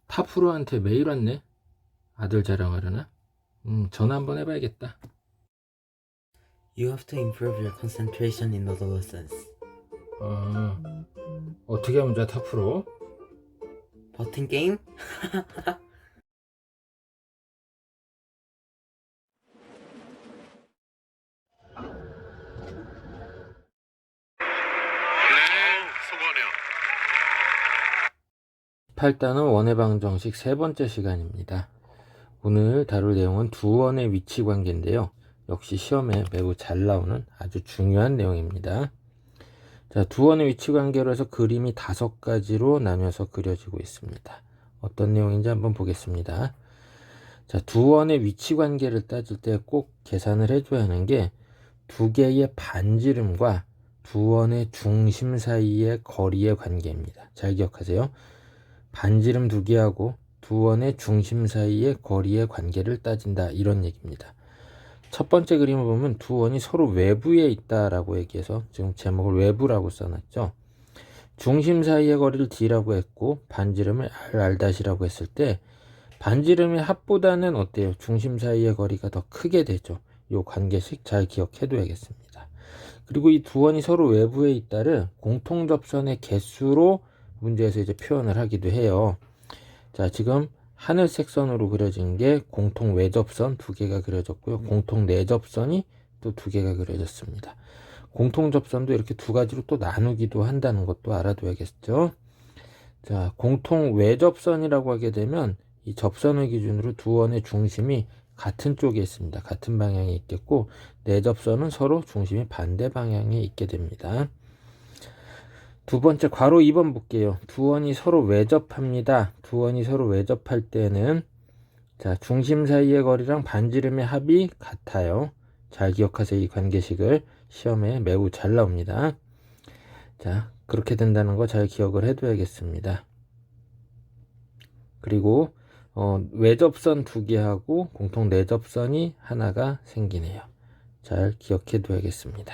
타프로한테 메일 왔네. 아들 자랑하려나? 전화 한번 해봐야겠다. You have to improve your concentration in adolescence. 어, 어떻게 하면 좋아, 타프로? 버튼 게임? 수고하네요. 8단은 원해방 정식 세 번째 시간입니다. 오늘 다룰 내용은 두 원의 위치 관계인데요. 역시 시험에 매우 잘 나오는 아주 중요한 내용입니다. 자, 두 원의 위치 관계로 해서 그림이 5가지로 나뉘어서 그려지고 있습니다. 어떤 내용인지 한번 보겠습니다. 자, 두 원의 위치 관계를 따질 때 꼭 계산을 해줘야 하는 게 두 개의 반지름과 두 원의 중심 사이의 거리의 관계입니다. 잘 기억하세요. 반지름 두 개하고 두 원의 중심 사이의 거리의 관계를 따진다, 이런 얘기입니다. 첫 번째 그림을 보면 두 원이 서로 외부에 있다라고 얘기해서 지금 제목을 외부라고 써놨죠. 중심 사이의 거리를 D라고 했고 반지름을 R''이라고 했을 때 반지름의 합보다는 어때요? 중심 사이의 거리가 더 크게 되죠. 이 관계식 잘 기억해 둬야겠습니다. 그리고 이 두 원이 서로 외부에 있다를 공통접선의 개수로 문제에서 이제 표현을 하기도 해요. 자, 지금 하늘색 선으로 그려진 게 공통 외접선 두 개가 그려졌고요. 공통 내접선이 또 두 개가 그려졌습니다. 공통 접선도 이렇게 두 가지로 또 나누기도 한다는 것도 알아둬야겠죠. 자, 공통 외접선이라고 하게 되면 이 접선을 기준으로 두 원의 중심이 같은 쪽에 있습니다. 같은 방향에 있겠고, 내접선은 서로 중심이 반대 방향에 있게 됩니다. 두 번째 괄호 2번 볼게요. 두 원이 서로 외접합니다. 두 원이 서로 외접할 때는 자, 중심 사이의 거리랑 반지름의 합이 같아요. 잘 기억하세요. 이 관계식을 시험에 매우 잘 나옵니다. 자, 그렇게 된다는 거 잘 기억을 해둬야겠습니다. 그리고 외접선 두 개하고 공통 내접선이 하나가 생기네요. 잘 기억해 둬야겠습니다.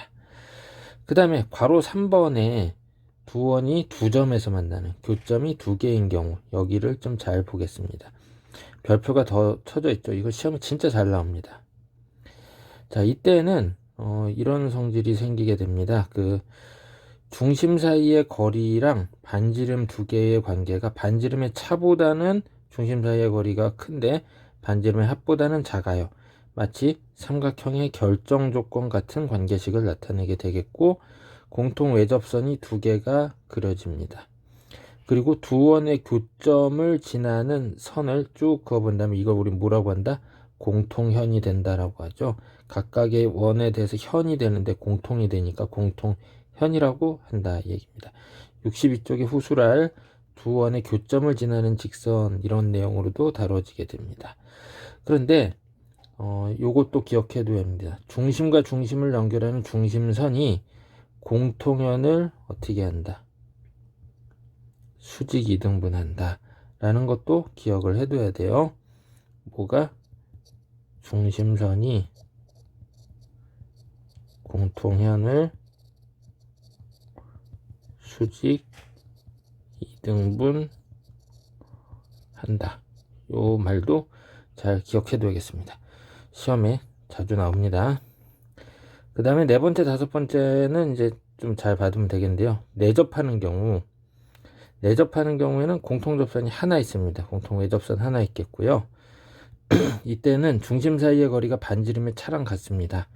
그 다음에 괄호 3번에 두 원이 두 점에서 만나는 교점이 두 개인 경우, 여기를 좀 잘 보겠습니다. 별표가 더 쳐져 있죠. 이거 시험에 진짜 잘 나옵니다. 자, 이때는 이런 성질이 생기게 됩니다. 그 중심 사이의 거리랑 반지름 두 개의 관계가 반지름의 차보다는 중심 사이의 거리가 큰데 반지름의 합보다는 작아요. 마치 삼각형의 결정 조건 같은 관계식을 나타내게 되겠고, 공통 외접선이 두 개가 그려집니다. 그리고 두 원의 교점을 지나는 선을 쭉 그어본다면 이걸 우리 뭐라고 한다? 공통현이 된다라고 하죠. 각각의 원에 대해서 현이 되는데 공통이 되니까 공통현이라고 한다, 이 얘기입니다. 62쪽의 후술할 두 원의 교점을 지나는 직선, 이런 내용으로도 다뤄지게 됩니다. 그런데 요것도 기억해 둬야 합니다. 중심과 중심을 연결하는 중심선이 공통현을 어떻게 한다? 수직 이등분한다 라는 것도 기억을 해둬야 돼요. 뭐가? 중심선이 공통현을 수직 이등분한다. 요 말도 잘 기억해 둬야겠습니다. 시험에 자주 나옵니다. 그 다음에 네 번째, 다섯 번째는 이제 좀 잘 받으면 되겠는데요. 내접하는 경우에는 공통 접선이 하나 있습니다. 공통 외접선 하나 있겠고요. 이때는 중심 사이의 거리가 반지름의 차랑 같습니다.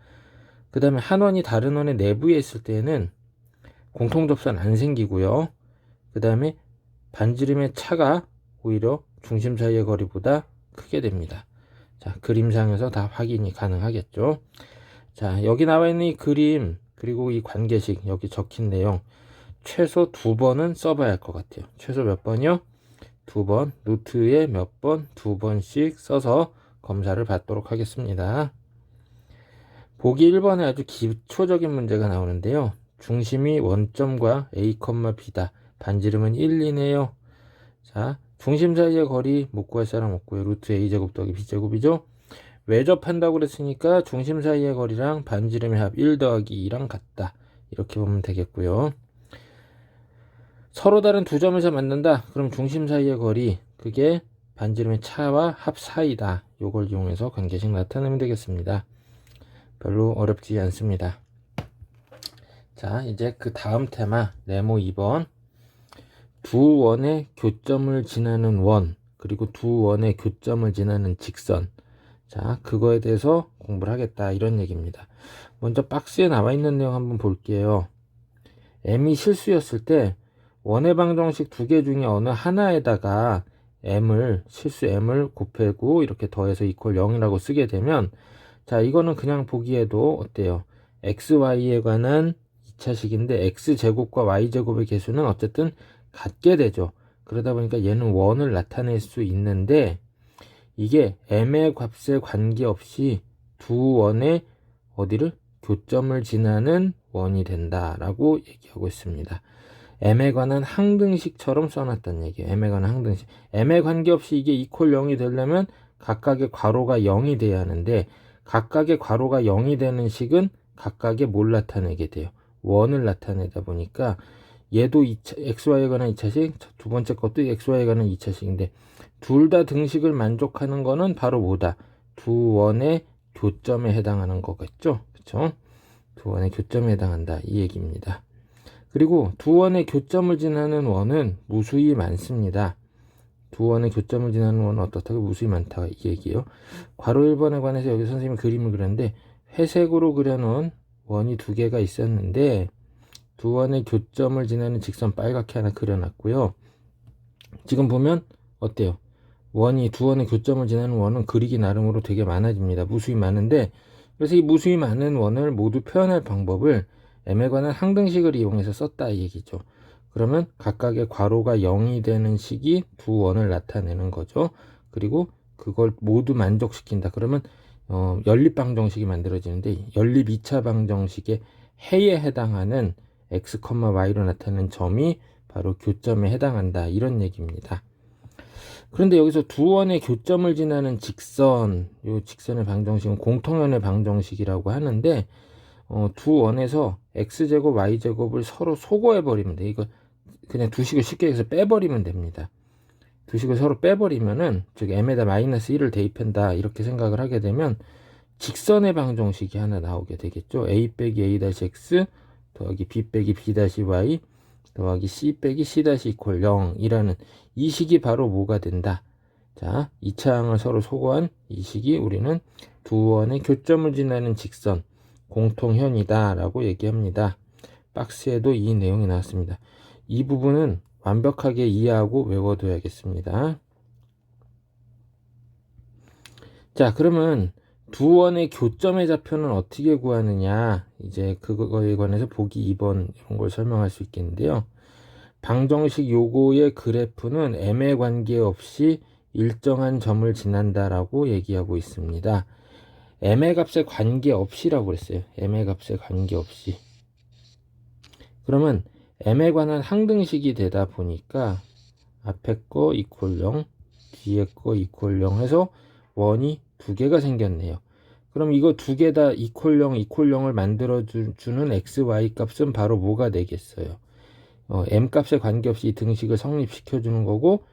그 다음에 한 원이 다른 원의 내부에 있을 때는 공통 접선 안 생기고요. 그 다음에 반지름의 차가 오히려 중심 사이의 거리보다 크게 됩니다. 자, 그림상에서 다 확인이 가능하겠죠. 자, 여기 나와 있는 이 그림 그리고 이 관계식, 여기 적힌 내용 최소 2번은 써봐야 할 것 같아요. 최소 몇 번이요? 2번, 노트에 몇 번, 2번씩 써서 검사를 받도록 하겠습니다. 보기 1번에 아주 기초적인 문제가 나오는데요. 중심이 원점과 A, B다. 반지름은 1, 2네요. 자, 중심 사이의 거리 못 구할 사람 없고요. 루트 A제곱 더하기 B제곱이죠. 외접한다고 그랬으니까 중심 사이의 거리랑 반지름의 합 1 더하기 2랑 같다. 이렇게 보면 되겠고요. 서로 다른 두 점에서 만난다. 그럼 중심 사이의 거리 그게 반지름의 차와 합 사이다. 요걸 이용해서 관계식 나타내면 되겠습니다. 별로 어렵지 않습니다. 자, 이제 그 다음 테마 네모 2번. 두 원의 교점을 지나는 원, 그리고 두 원의 교점을 지나는 직선. 자, 그거에 대해서 공부를 하겠다, 이런 얘기입니다. 먼저 박스에 나와 있는 내용 한번 볼게요. m이 실수였을 때 원의 방정식 두 개 중에 어느 하나에다가 실수 m을 곱하고 이렇게 더해서 이퀄 0이라고 쓰게 되면, 자, 이거는 그냥 보기에도 어때요? xy에 관한 2차식인데 x제곱과 y제곱의 개수는 어쨌든 같게 되죠. 그러다 보니까 얘는 원을 나타낼 수 있는데, 이게 m의 값에 관계없이 두 원의 어디를? 교점을 지나는 원이 된다라고 얘기하고 있습니다. m에 관한 항등식처럼 써놨다는 얘기예요. m에 관한 항등식. m에 관계없이 이게 이퀄 0이 되려면 각각의 괄호가 0이 돼야 하는데, 각각의 괄호가 0이 되는 식은 각각의 뭘 나타내게 돼요? 원을 나타내다 보니까 얘도 xy에 관한 2차식, 두 번째 것도 xy에 관한 2차식인데 둘 다 등식을 만족하는 거는 바로 뭐다? 두 원의 교점에 해당하는 거겠죠? 그쵸? 두 원의 교점에 해당한다, 이 얘기입니다. 그리고 두 원의 교점을 지나는 원은 무수히 많습니다. 두 원의 교점을 지나는 원은 어떻다고? 무수히 많다, 이 얘기예요. 괄호 1번에 관해서 여기 선생님이 그림을 그렸는데 회색으로 그려놓은 원이 두 개가 있었는데 두 원의 교점을 지나는 직선 빨갛게 하나 그려놨고요. 지금 보면 어때요? 두 원의 교점을 지나는 원은 그리기 나름으로 되게 많아집니다. 무수히 많은데, 그래서 이 무수히 많은 원을 모두 표현할 방법을 m에 관한 항등식을 이용해서 썼다, 이 얘기죠. 그러면 각각의 괄호가 0이 되는 식이 두 원을 나타내는 거죠. 그리고 그걸 모두 만족시킨다. 그러면 연립방정식이 만들어지는데, 연립 2차 방정식의 해에 해당하는 x, y로 나타내는 점이 바로 교점에 해당한다, 이런 얘기입니다. 그런데 여기서 두 원의 교점을 지나는 직선, 이 직선의 방정식은 공통연의 방정식이라고 하는데, 두 원에서 x제곱, y제곱을 서로 소거해버리면 돼. 이거 그냥 두 식을 쉽게 해서 빼버리면 됩니다. 두 식을 서로 빼버리면은, 즉 m에다 마이너스 1을 대입한다, 이렇게 생각을 하게 되면 직선의 방정식이 하나 나오게 되겠죠. a 빼기 a-x 더하기 b 빼기 b-y 더하기 c 빼기 c 이퀄 0이라는 이 식이 바로 뭐가 된다? 자, 2차항을 서로 소거한 이 식이 우리는 두 원의 교점을 지나는 직선 공통현이다 라고 얘기합니다. 박스에도 이 내용이 나왔습니다. 이 부분은 완벽하게 이해하고 외워둬야겠습니다. 자, 그러면 두 원의 교점의 좌표는 어떻게 구하느냐, 이제 그거에 관해서 보기 2번 이런 걸 설명할 수 있겠는데요. 방정식 요거의 그래프는 m에 관계없이 일정한 점을 지난다라고 얘기하고 있습니다. m의 값에 관계없이라고 그랬어요. m의 값에 관계없이. 그러면 m에 관한 항등식이 되다 보니까 앞에 거 이퀄 0, 뒤에 거 이퀄 0 해서 원이 두 개가 생겼네요. 그럼 이거 두 개 다 이퀄 0, 이퀄 0을 만들어주는 x, y 값은 바로 뭐가 되겠어요? m 값에 관계없이 이 등식을 성립시켜주는 거고,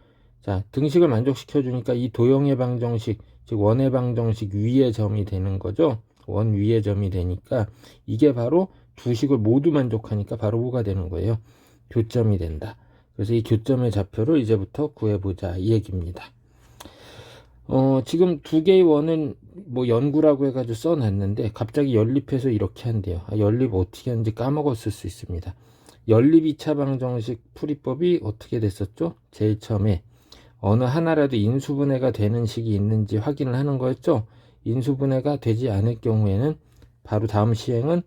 자, 등식을 만족시켜주니까 이 도형의 방정식, 즉 원의 방정식 위의 점이 되는 거죠. 원 위의 점이 되니까 이게 바로 두 식을 모두 만족하니까 바로 뭐가 되는 거예요? 교점이 된다. 그래서 이 교점의 좌표를 이제부터 구해보자, 이 얘기입니다. 지금 두 개의 원은 뭐 연구라고 해가지고 써놨는데 갑자기 연립해서 이렇게 한대요. 연립 어떻게 하는지 까먹었을 수 있습니다. 연립 2차 방정식 풀이법이 어떻게 됐었죠? 제일 처음에 어느 하나라도 인수분해가 되는 식이 있는지 확인을 하는 거였죠. 인수분해가 되지 않을 경우에는 바로 다음 시행은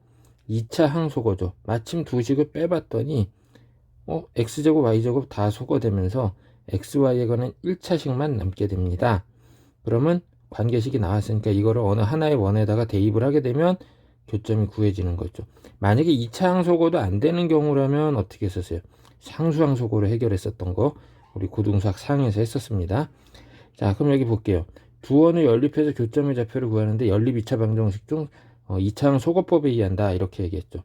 2차 항소거죠. 마침 두 식을 빼봤더니 x제곱 y제곱 다 소거되면서 xy에 관한 1차식만 남게 됩니다. 그러면 관계식이 나왔으니까 이거를 어느 하나의 원에다가 대입을 하게 되면 교점이 구해지는 거죠. 만약에 2차 항소거도 안 되는 경우라면 어떻게 했었어요? 상수항소거로 해결했었던 거 우리 고등수학 상에서 했었습니다. 자, 그럼 여기 볼게요. 두 원을 연립해서 교점의 좌표를 구하는데 연립 2차 방정식 중 2차항 소거법에 의한다, 이렇게 얘기했죠.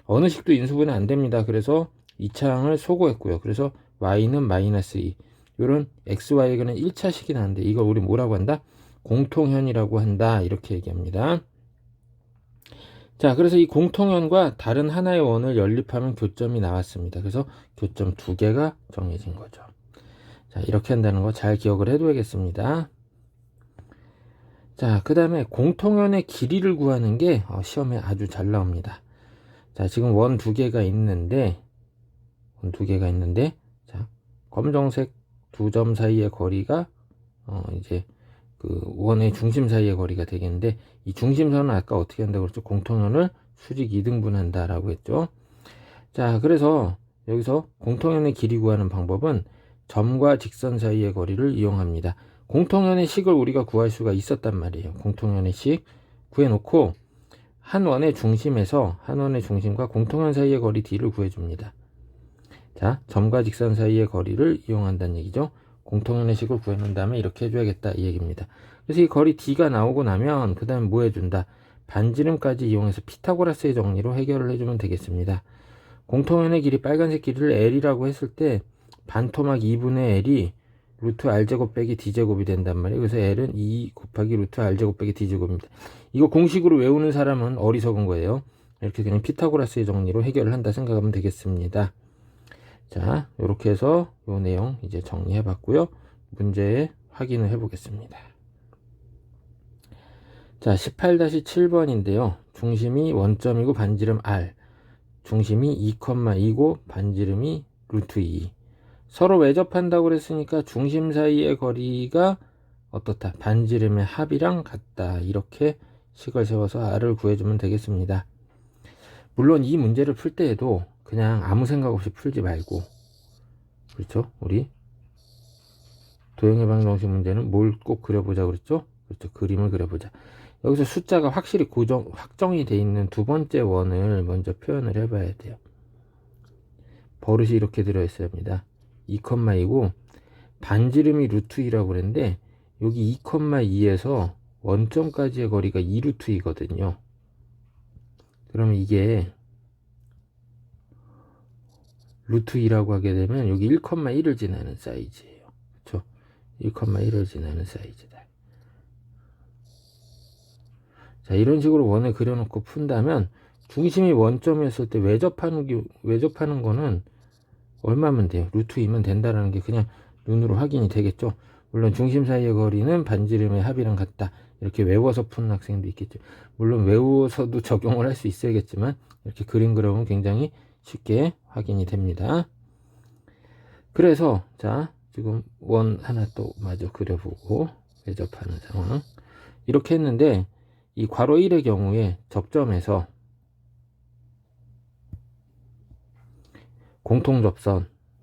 어느 식도 인수분해 안 됩니다. 그래서 2차항을 소거했고요. 그래서 y는 마이너스 2. 요런 XY에게는 1차식이 나는데 이걸 우리 뭐라고 한다? 공통현이라고 한다. 이렇게 얘기합니다. 자, 그래서 이 공통현과 다른 하나의 원을 연립하면 교점이 나왔습니다. 그래서 교점 2개가 정해진 거죠. 자, 이렇게 한다는 거 잘 기억을 해둬야겠습니다. 자, 그 다음에 공통현의 길이를 구하는 게 시험에 아주 잘 나옵니다. 자, 지금 원 2개가 있는데, 자, 검정색 2점 사이의 거리가, 이제, 그 원의 중심 사이의 거리가 되겠는데, 이 중심선은 아까 어떻게 한다고 그랬죠? 공통현을 수직 2등분 한다라고 했죠. 자, 그래서 여기서 공통현의 길이 구하는 방법은 점과 직선 사이의 거리를 이용합니다. 공통현의 식을 우리가 구할 수가 있었단 말이에요. 공통현의 식 구해놓고 한 원의 중심과 공통현 사이의 거리 d를 구해줍니다. 자, 점과 직선 사이의 거리를 이용한다는 얘기죠. 공통현의 식을 구해놓은 다음에 이렇게 해줘야겠다 이 얘기입니다. 그래서 이 거리 d가 나오고 나면 그 다음에 뭐 해준다? 반지름까지 이용해서 피타고라스의 정리로 해결을 해주면 되겠습니다. 공통현의 길이 빨간색 길이를 L이라고 했을 때 반토막 2분의 L이 루트 R제곱 빼기 D제곱이 된단 말이에요. 그래서 L은 2 곱하기 루트 R제곱 빼기 D제곱입니다. 이거 공식으로 외우는 사람은 어리석은 거예요. 이렇게 그냥 피타고라스의 정리로 해결을 한다 생각하면 되겠습니다. 자, 이렇게 해서 이 내용 이제 정리해 봤고요. 문제 확인을 해 보겠습니다. 자, 18-7번인데요. 중심이 원점이고 반지름 R, 중심이 2,2고 반지름이 루트 2. 서로 외접한다고 그랬으니까 중심 사이의 거리가 어떻다? 반지름의 합이랑 같다. 이렇게 식을 세워서 R을 구해주면 되겠습니다. 물론 이 문제를 풀 때에도 그냥 아무 생각 없이 풀지 말고, 그렇죠? 우리 도형의 방정식 문제는 뭘 꼭 그려보자 그랬죠? 그렇죠? 그림을 그려보자. 여기서 숫자가 확실히 확정이 돼 있는 두 번째 원을 먼저 표현을 해봐야 돼요. 버릇이 이렇게 들어있어야 합니다. 2,2고 반지름이 루트 2라고 그랬는데 여기 2,2에서 원점까지의 거리가 2 루트 2거든요. 그러면 이게 루트 2라고 하게 되면 여기 1,1을 지나는 사이즈예요. 그렇죠? 1,1을 지나는 사이즈다. 자, 이런 식으로 원을 그려놓고 푼다면 중심이 원점이었을 때 외접하는 거는 얼마면 돼요? 루트 2면 된다라는 게 그냥 눈으로 확인이 되겠죠. 물론 중심 사이의 거리는 반지름의 합이랑 같다. 이렇게 외워서 푸는 학생도 있겠죠. 물론 외워서도 적용을 할 수 있어야겠지만 이렇게 그림 그려보면 굉장히 쉽게 확인이 됩니다. 그래서 자, 지금 원 하나 또 마저 그려보고 외접하는 상황. 이렇게 했는데 이 괄호 1의 경우에 접점에서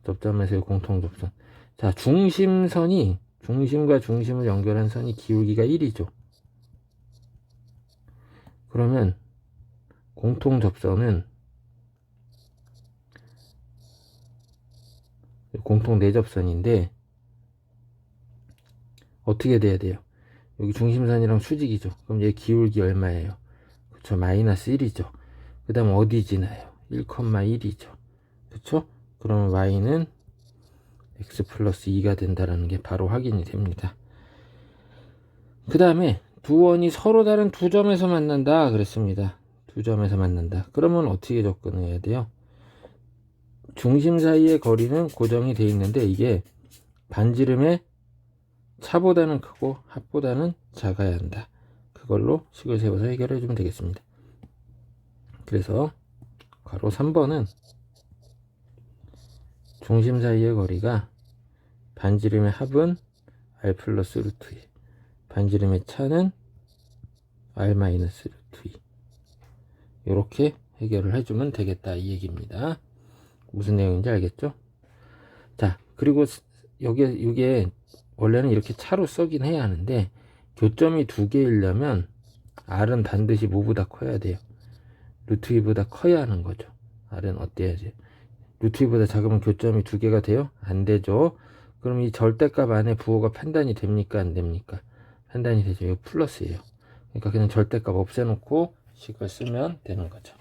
접점에서의 공통접선. 자, 중심과 중심을 연결한 선이 기울기가 1이죠. 그러면 공통 내접선인데 어떻게 돼야 돼요? 여기 중심선이랑 수직이죠. 그럼 얘 기울기 얼마예요? 그쵸, 마이너스 1이죠. 그 다음 어디 지나요? 1,1이죠. 그쵸? 그러면 y는 x 플러스 2가 된다라는 게 바로 확인이 됩니다. 그 다음에 두 원이 서로 다른 두 점에서 만난다 그랬습니다. 두 점에서 만난다. 그러면 어떻게 접근해야 돼요? 중심 사이의 거리는 고정이 돼 있는데 이게 반지름의 차보다는 크고 합보다는 작아야 한다. 그걸로 식을 세워서 해결해 주면 되겠습니다. 그래서 괄호 3번은 중심 사이의 거리가 반지름의 합은 r 플러스 루트 2, 반지름의 차는 r 마이너스 루트 2. 이렇게 해결을 해주면 되겠다 이 얘기입니다. 무슨 내용인지 알겠죠? 자, 그리고 이게 원래는 이렇게 차로 쓰긴 해야 하는데 교점이 두 개이려면 r은 반드시 뭐보다 커야 돼요? 루트 2보다 커야 하는 거죠. r은 어때야지? 루트 2보다 작으면 교점이 두 개가 돼요? 안 되죠. 그럼 이 절대값 안에 부호가 판단이 됩니까? 안 됩니까? 판단이 되죠. 이거 플러스예요. 그러니까 그냥 절대값 없애놓고 식을 쓰면 되는 거죠.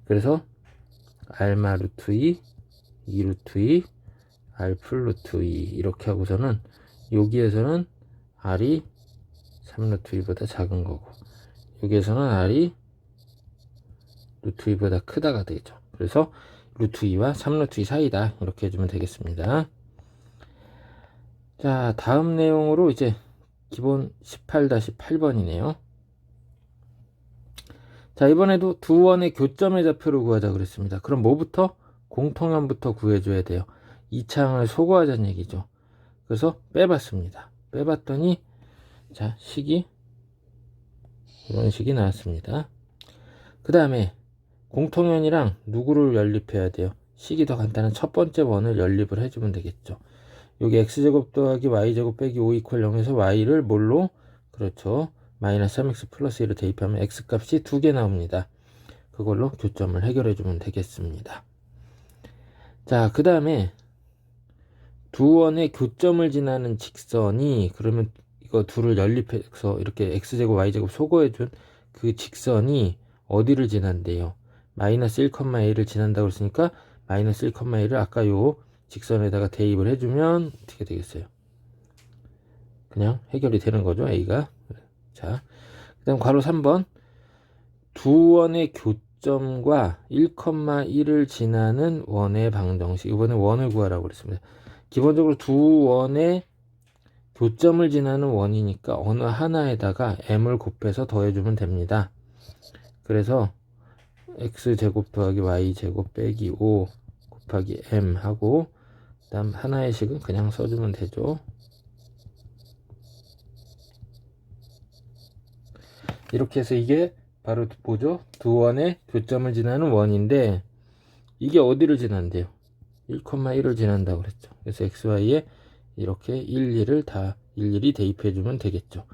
그래서 알마 루트 2, 2 루트 2, R 풀 루트 2 이렇게 하고서는 여기에서는 R이 3 루트 2보다 작은 거고 여기에서는 R이 루트 2보다 크다가 되죠. 그래서 루트 2와 3 루트 2 사이다 이렇게 해주면 되겠습니다. 자, 다음 내용으로 이제 기본 18-8번이네요. 자, 이번에도 두 원의 교점의 좌표를 구하자 그랬습니다. 그럼 뭐부터? 공통연부터 구해줘야 돼요. 이 창을 소거하자는 얘기죠. 그래서 빼봤습니다. 빼봤더니 자, 식이 이런 식이 나왔습니다. 그 다음에 공통연이랑 누구를 연립해야 돼요? 식이 더 간단한 첫 번째 원을 연립을 해주면 되겠죠. 여기 x제곱 더하기 y제곱 빼기 5 이퀄 0에서 y를 뭘로? 그렇죠. 마이너스 3x 플러스 1을 대입하면 x값이 2개 나옵니다. 그걸로 교점을 해결해 주면 되겠습니다. 자, 그 다음에 두 원의 교점을 지나는 직선이 그러면 이거 둘을 연립해서 이렇게 x제곱 y제곱 소거해 준 그 직선이 어디를 지난대요? 마이너스 1,1을 지난다고 했으니까 마이너스 1,1을 아까 요 직선에다가 대입을 해주면 어떻게 되겠어요? 그냥 해결이 되는 거죠, a가. 자, 그 다음 괄호 3번 두 원의 교점과 1,1을 지나는 원의 방정식. 이번에 원을 구하라고 그랬습니다. 기본적으로 두 원의 교점을 지나는 원이니까 어느 하나에다가 m을 곱해서 더해주면 됩니다. 그래서 x제곱 더하기 y제곱 빼기 5 곱하기 m 하고 그 다음 하나의 식은 그냥 써주면 되죠. 이렇게 해서 이게 바로 뭐죠? 두 원의 교점을 지나는 원인데 이게 어디를 지난대요? 1,1을 지난다고 그랬죠. 그래서 xy에 이렇게 1,2를 다 일일이 대입해주면 되겠죠.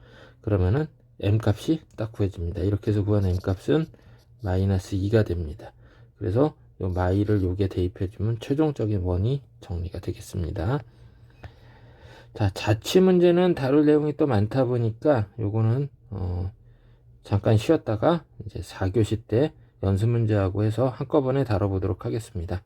그러면은 m 값이 딱 구해집니다. 이렇게 해서 구한 m 값은 마이너스 2가 됩니다. 그래서 요 마이를 요게 대입해주면 최종적인 원이 정리가 되겠습니다. 자, 자취 문제는 다룰 내용이 또 많다 보니까 요거는 잠깐 쉬었다가 이제 4교시 때 연습 문제하고 해서 한꺼번에 다뤄보도록 하겠습니다.